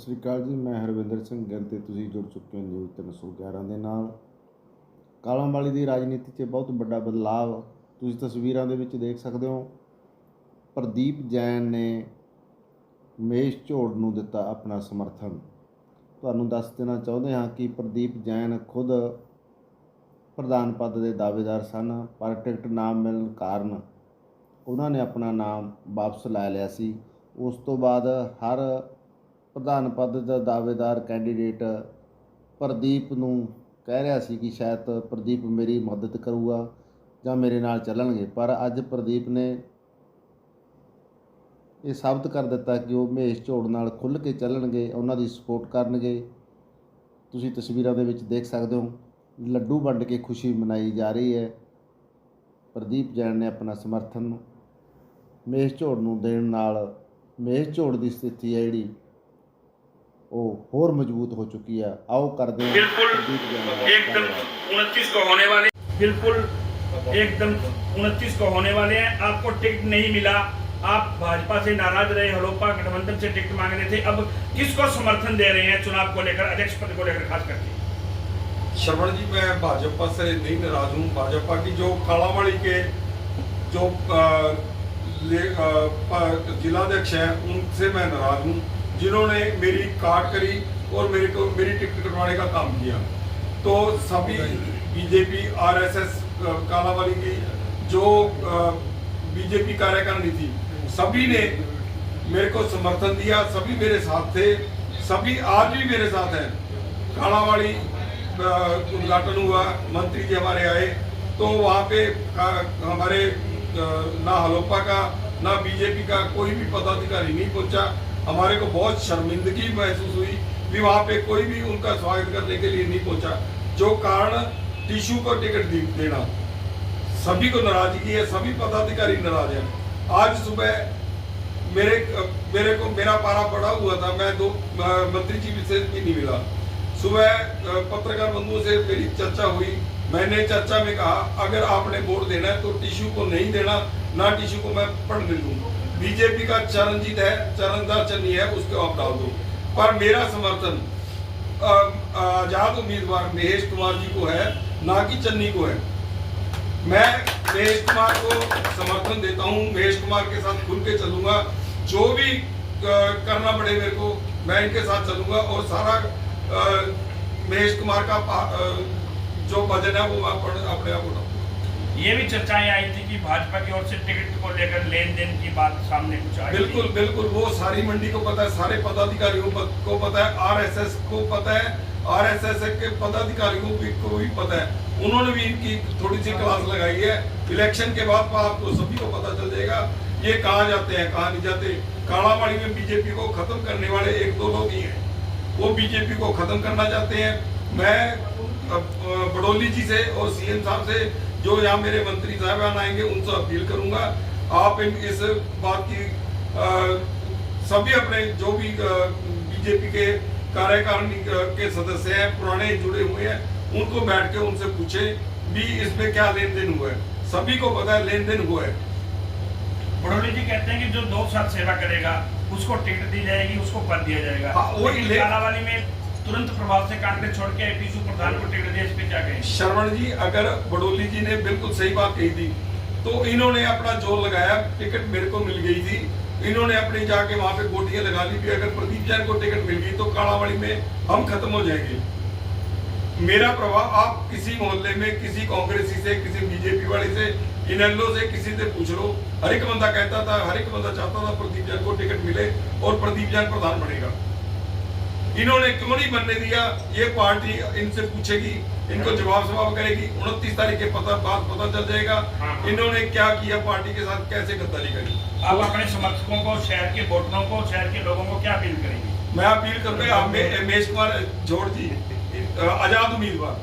सत श्री अकाल जी। मैं हरविंदर सिंह ਗਿਣਤੀ ਤੁਸੀਂ जुड़ चुके हो न्यूज़ 311 ਦੇ ਨਾਲ। ਕਾਲਾਂਵਾਲੀ ਦੀ ਰਾਜਨੀਤੀ 'ਚ ਬਹੁਤ ਵੱਡਾ ਬਦਲਾਵ ਤੁਸੀਂ ਤਸਵੀਰਾਂ ਦੇ ਵਿੱਚ ਦੇਖ ਸਕਦੇ ਹੋ। ਪ੍ਰਦੀਪ ਜੈਨ ਨੇ ਮਹੇਸ਼ ਝੋੜ ਨੂੰ ਦਿੱਤਾ ਆਪਣਾ ਸਮਰਥਨ। ਤੁਹਾਨੂੰ ਦੱਸ ਦੇਣਾ ਚਾਹੁੰਦੇ ਹਾਂ ਕਿ ਪ੍ਰਦੀਪ ਜੈਨ ਖੁਦ ਪ੍ਰਧਾਨ ਪਦ ਦੇ ਦਾਅਵੇਦਾਰ ਸਨ, ਪਰ ਟਿਕਟ ਨਾ ਮਿਲਣ ਕਾਰਨ ਉਹਨਾਂ ਨੇ ਆਪਣਾ ਨਾਮ ਵਾਪਸ ਲੈ ਲਿਆ ਸੀ। ਉਸ ਤੋਂ ਬਾਅਦ ਹਰ ਪ੍ਰਧਾਨ ਪਦ ਦਾ ਦਾਅਵੇਦਾਰ ਕੈਂਡੀਡੇਟ ਪ੍ਰਦੀਪ ਨੂੰ ਕਹਿ ਰਿਹਾ ਸੀ ਕਿ ਸ਼ਾਇਦ ਪ੍ਰਦੀਪ ਮੇਰੀ ਮਦਦ ਕਰੂਗਾ ਜਾਂ ਮੇਰੇ ਨਾਲ ਚੱਲਣਗੇ, ਪਰ ਅੱਜ ਪ੍ਰਦੀਪ ਨੇ ਇਹ ਸਾਬਤ ਕਰ ਦਿੱਤਾ ਕਿ ਉਹ ਮਹੇਸ਼ ਝੋੜ ਨਾਲ ਖੁੱਲ੍ਹ ਕੇ ਚੱਲਣਗੇ, ਉਹਨਾਂ ਦੀ ਸਪੋਰਟ ਕਰਨਗੇ। ਤੁਸੀਂ ਤਸਵੀਰਾਂ ਦੇ ਵਿੱਚ ਦੇਖ ਸਕਦੇ ਹੋ, ਲੱਡੂ ਵੰਡ ਕੇ ਖੁਸ਼ੀ ਮਨਾਈ ਜਾ ਰਹੀ ਹੈ। ਪ੍ਰਦੀਪ ਜੈਨ ਨੇ ਆਪਣਾ ਸਮਰਥਨ ਮਹੇਸ਼ ਝੋੜ ਨੂੰ ਦੇਣ ਨਾਲ ਮਹੇਸ਼ ਝੋੜ ਦੀ ਸਥਿਤੀ ਹੈ ਜਿਹੜੀ ਉਹ ਹੋਰ मजबूत हो चुकी है। आओ कर दें बिल्कुल एकदम 29 को होने वाले, बिल्कुल एकदम 29 को होने वाले हैं। आपको टिकट नहीं मिला, आप भाजपा से नाराज रहे, हलोपा गठबंधन से टिकट मांग रहे थे, अब किसको समर्थन दे रहे हैं चुनाव को लेकर, अध्यक्ष पद को लेकर खास करके? श्रवण जी, मैं भाजपा से नहीं नाराज हूँ। भाजपा की जो कालावाड़ी के जो जिलाध्यक्ष हैं उनसे मैं नाराज हूँ, जिन्होंने मेरी काट करी और मेरी टिकट कटवाने का काम किया। तो सभी बीजेपी आरएसएस कालावाली की जो बीजेपी कार्यकारिणी थी, सभी ने मेरे को समर्थन दिया, सभी मेरे साथ थे, सभी आज भी मेरे साथ हैं। कालावाड़ी उद्घाटन हुआ, मंत्री जी हमारे आए, तो वहाँ पे हमारे ना हलोपा का ना बीजेपी का कोई भी पदाधिकारी नहीं पहुंचा। हमारे को बहुत शर्मिंदगी महसूस हुई कि वहाँ पे कोई भी उनका स्वागत करने के लिए नहीं पहुंचा, जो कारण टिशू को टिकट देना। सभी को नाराजगी है, सभी पदाधिकारी नाराज हैं। आज सुबह मेरे को मेरा पारा पड़ा हुआ था, मैं दो मंत्री जी से भी नहीं मिला। सुबह पत्रकार बंधुओं से मेरी चर्चा हुई, मैंने चर्चा में कहा अगर आपने वोट देना है तो टिशू को नहीं देना, ना टिशू को मैं पढ़ने दूँ। बीजेपी का चरणजीत है, चरणदार चन्नी है, उसको आप डाल दो। पर मेरा समर्थन आजाद उम्मीदवार महेश कुमार जी को है, ना कि चन्नी को है। मैं महेश कुमार को समर्थन देता हूं, महेश कुमार के साथ खुल के चलूंगा, जो भी करना पड़े मेरे को मैं इनके साथ चलूंगा, और सारा महेश कुमार का जो वजन है वो अपने आप उठाऊंगा। ये भी चर्चाएं आई थी कि भाजपा की ओर से टिकट को लेकर लेन देन की बात सामने कुछ आई। बिल्कुल बिल्कुल, वो सारी मंडी को पता है, सारे पदाधिकारियों को पता है, आरएसएस को पता है, आरएसएस के पदाधिकारियों को भी पता है। उन्होंने भी इनकी थोड़ी सी क्लास लगाई है। इलेक्शन के बाद आपको सभी को पता चल जाएगा ये कहाँ जाते हैं कहाँ नहीं जाते। कालावाड़ी में बीजेपी को खत्म करने वाले एक दो लोग ही हैं, वो बीजेपी को खत्म करना चाहते हैं। मैं बड़ौली जी से और सीएम साहब से, जो यहाँ मेरे मंत्री साहबान आएंगे, उनसे अपील करूंगा आप इस बात की सभी अपने जो भी बीजेपी के कार्यकारिणी के सदस्य हैं, पुराने जुड़े हुए हैं, उनको बैठ के उनसे पूछें भी इसमें क्या लेन देन हुआ है। सभी को पता है लेन देन हुआ है। बड़ौली जी कहते हैं कि जो 2 साल सेवा करेगा उसको टिकट दी जाएगी, उसको पद दिया जाएगा। कालावाली में तुरंत प्रभाव से कांग्रेस छोड़ के टिशू प्रधान को टिकट दिया, इस पे क्या कहें? श्रवण जी, अगर बड़ौली जी ने बिल्कुल सही बात कही थी, तो इन्होंने अपना जोर लगाया, टिकट मेरे को मिल गई थी, इन्होंने अपनी जाके वहां पे गोटियां लगा ली कि अगर प्रदीप जैन को टिकट मिल गई तो कालावाड़ी में हम खत्म हो जाएंगे। मेरा प्रभाव आप किसी मोहल्ले में किसी कांग्रेसी से, किसी बीजेपी वाले से, इनेलो से, किसी से पूछ लो, हर एक बंदा कहता था, हर एक बंदा चाहता था प्रदीप जैन को टिकट मिले और प्रदीप जैन प्रधान बनेगा। इन्होंने क्यों नहीं बनने दिया, ये पार्टी इनसे पूछेगी, इनको जवाब करेगी। 29 तारीख के बाद पता चल जाएगा इन्होंने क्या किया, पार्टी के साथ कैसे गद्दारी करी। आप अपने समर्थकों को, शहर के वोटरों को, शहर के लोगों को क्या अपील करेंगे? मैं अपील करूंगा, महेश कुमार झोड़ जी आजाद उम्मीदवार,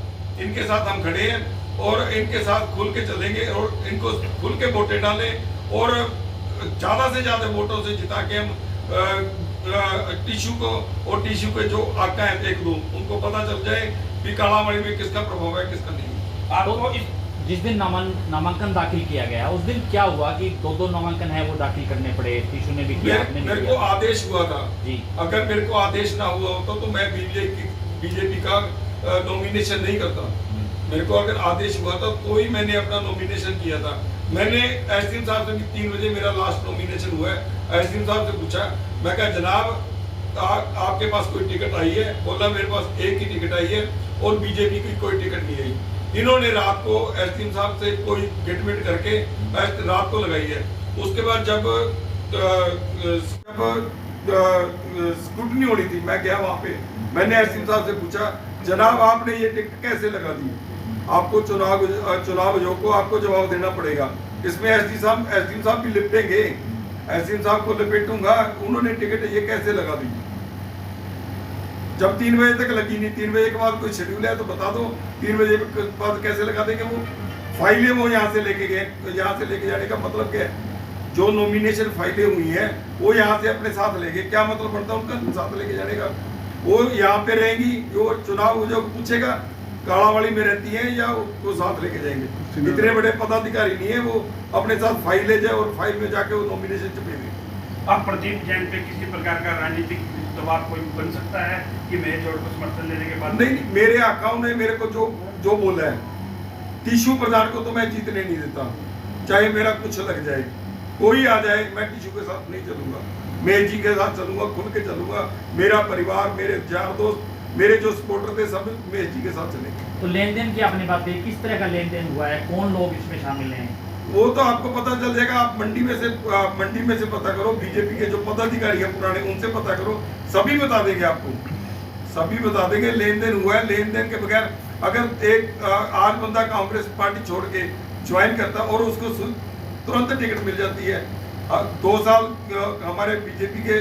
इनके साथ हम खड़े हैं और इनके साथ खुल के चलेंगे और इनको खुल के वोटें डालें और ज्यादा से ज्यादा वोटों से जिता के हम टिशू को और टिशू के जो आका है एक दो, उनको पता चल जाए कि कालावाड़ी में किसका प्रभाव है, किसका नहीं। आपको इस जिस दिन नामांकन दाखिल किया गया उस दिन क्या हुआ कि दो नामांकन है वो दाखिल करने पड़े? टीशू ने भी किया, आपने भी मेरे किया। को आदेश हुआ था जी। अगर मेरे को आदेश ना हुआ होता तो मैं बीजेपी का नॉमिनेशन नहीं करता। मेरे को अगर आदेश हुआ था तो ही मैंने अपना नॉमिनेशन किया था। मैंने एसडीएम साहब से भी 3 बजे मेरा लास्ट नॉमिनेशन हुआ है। एसडीएम साहब से पूछा, मैं कहा जनाब आपके पास कोई टिकट आई है? बोला मेरे पास एक ही टिकट आई है और बीजेपी की कोई टिकट नहीं आई। इन्होंने रात को एसडीएम साहब से कोई गेटमेट करके रात को लगाई है। उसके बाद जब स्क्रूटनी होनी थी, मैं गया वहाँ पे, मैंने एसडीएम साहब से पूछा, जनाब आपने ये टिकट कैसे लगा दी? आपको चुनाव आयोग को आपको जवाब देना पड़ेगा। इसमें एसडीएम साहब भी लिपेंगे, एसडीएम साहब को लपेटूंगा, उन्होंने टिकट ये कैसे लगा दी? जब 3 बजे तक लगी नहीं, 3 बजे के बाद कोई शेड्यूल है तो बता दो, 3 बजे के बाद कैसे लगा देंगे? वो फाइलें वो यहाँ से लेके गए, तो यहाँ से लेके जाने का मतलब क्या है? जो नॉमिनेशन फाइलें हुई हैं वो यहाँ से अपने साथ ले गए, क्या मतलब बनता है उनका साथ लेके जाने का? वो यहाँ पे रहेंगी, जो चुनाव जो पूछेगा कालावाड़ी में रहती है या वो साथ लेके जाएंगे? इतने बड़े पदाधिकारी नहीं है, वो अपने साथ फाइल ले जाए और फाइल में जाके वो नॉमिनेशन छपे दें। अब प्रदीप जैन पे किसी प्रकार का राजनीतिक दबाव कोई बन सकता है कि मैं जोड़ को समर्थन देने के बाद? नहीं, मेरे अकाउंट ने मेरे को जो बोला है, टिशू प्रधान को तो मैं जीतने नहीं देता, चाहे मेरा कुछ लग जाए, कोई आ जाए, मैं टिशू के साथ नहीं चलूंगा, मैं जी के साथ चलूंगा, खुल के चलूंगा। मेरा परिवार, मेरे यार दोस्त, मेरे जो सपोर्टर थे सब मैं जी के साथ चलेंगे। तो लेन देन की आपने बात की, किस तरह का लेन देन हुआ है, कौन लोग इसमें शामिल हैं? वो तो आपको पता चल जाएगा। आप मंडी में से पता करो, बीजेपी के जो पदाधिकारी हैं पुराने, उनसे पता करो, सभी बता देंगे आपको, सभी बता देंगे। लेन देन हुआ है, लेन देन के बगैर अगर एक आज बंदा कांग्रेस पार्टी छोड़ के ज्वाइन करता और उसको तुरंत टिकट मिल जाती है। 2 साल हमारे बीजेपी के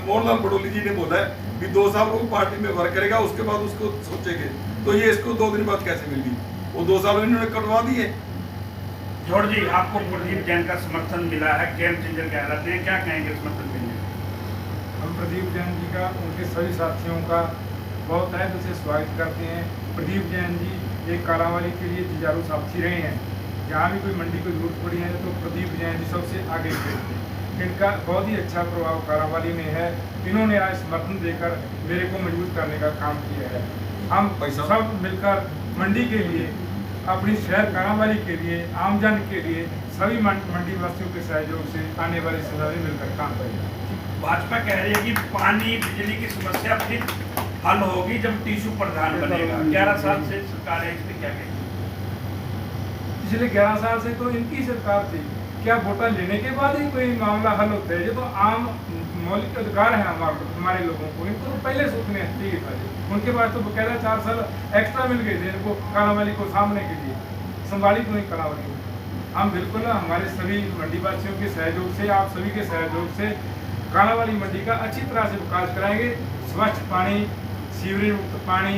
मोहनलाल बड़ोली जी ने बोला है कि 2 साल वो पार्टी में वर्क करेगा, उसके बाद उसको सोचेंगे। तो ये इसको 2 दिन बाद कैसे मिल गई? वो 2 साल इन्होंने कटवा दिए। जोड़ जी, आपको प्रदीप जैन का समर्थन मिला है, गेम चेंजर कहलाते हैं, क्या कहेंगे समर्थन मिलने? हम प्रदीप जैन जी का, उनके सभी साथियों का बहुत तहे दिल से स्वागत करते हैं। प्रदीप जैन जी एक कालावाली के लिए जुझारू साथी रहे हैं। जहाँ भी कोई मंडी को जरूरत पड़ी है तो प्रदीप जैन जी सबसे आगे खड़े थे। इनका बहुत ही अच्छा प्रभाव कालावाली में है। इन्होंने आज समर्थन देकर मेरे को मजबूत करने का काम किया है। हम सब मिलकर मंडी के लिए, अपनी शहर कालावाली के लिए, आमजन के लिए, सभी मंडी वासियों के सहयोग से आने वाले समय में मिलकर काम करेंगे। भाजपा कह रही है कि पानी बिजली की समस्या फिर हल होगी जब टिशू प्रधान बनेगा। 11 साल से सरकार है, इसमें क्या कहेंगे? पिछले 11 साल से तो इनकी सरकार थी। क्या वोटा लेने के बाद ही कोई मामला हल होता है? ये तो आम मौलिक अधिकार है हमारे लोगों को, इनको तो पहले सोचने चाहिए था। उनके पास तो बकायदा 4 साल एक्स्ट्रा मिल गए थे इनको कालावाली को सामने के लिए, संभाली को नहीं कालावाली को। हम बिल्कुल हमारे सभी मंडी वासियों के सहयोग से, आप सभी के सहयोग से कालावाली मंडी का अच्छी तरह से विकास कराएंगे। स्वच्छ पानी, सीवरेज मुक्त पानी,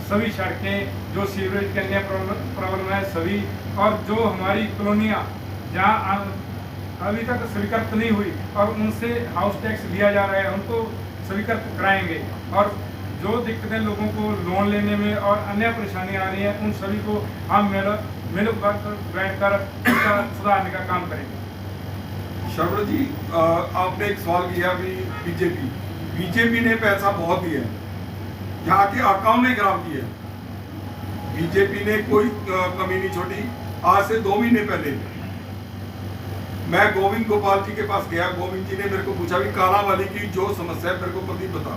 सभी सड़कें, जो सीवरेज के अन्य प्रॉब्लम है सभी, और जो हमारी कॉलोनियाँ जहाँ अभी तक स्वीकृत नहीं हुई और उनसे हाउस टैक्स लिया जा रहा है, उनको स्वीकृत कराएंगे। और जो दिक्कतें लोगों को लोन लेने में और अन्य परेशानियाँ आ रही हैं, उन सभी को हम मिल बैठकर उसका सुधारने का काम करेंगे। शर्मा जी, आपने एक सवाल किया अभी बीजेपी ने पैसा बहुत दिया है, यहाँ के अकाउंट ने खराब किया। बीजेपी ने कोई कमी नहीं छोड़ी। आज से 2 महीने पहले मैं गोविंद गोपाल जी के पास गया। गोविंद जी ने मेरे को पूछा भी कालावाली की जो समस्या है मेरे को प्रदीप बता।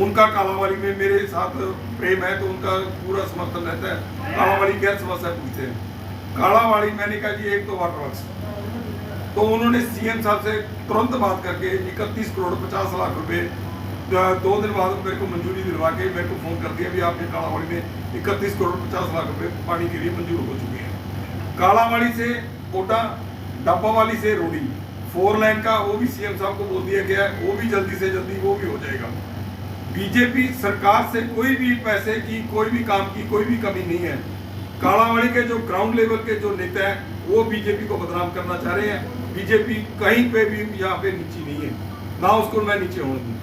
उनका कालावाली में मेरे साथ प्रेम है तो उनका पूरा समर्थन रहता है। कालावाली क्या समस्या पूछते हैं। कालावाली मैंने कहा जी एक तो वाटर वर्क्स, तो उन्होंने सीएम साहब से तुरंत बात करके 31 करोड़ 50 लाख रुपए 2 दिन बाद मेरे को मंजूरी दिलवा के मेरे को फोन कर दिया भी आपके कालावाड़ी में 31 करोड़ 50 लाख रुपए पानी के लिए मंजूर हो चुके हैं। कालावाड़ी से कोटा, डब्बा वाली से रोडी, 4 लाइन का वो भी सीएम साहब को बोल दिया गया है, वो भी जल्दी से जल्दी वो भी हो जाएगा। बीजेपी सरकार से कोई भी पैसे की, कोई भी काम की कोई भी कमी नहीं है। कालावाड़ी के जो ग्राउंड लेवल के जो नेता हैं वो बीजेपी को बदनाम करना चाह रहे हैं। बीजेपी कहीं पे भी यहाँ पे नीचे नहीं है, ना उसको मैं नीचे होने दूँ।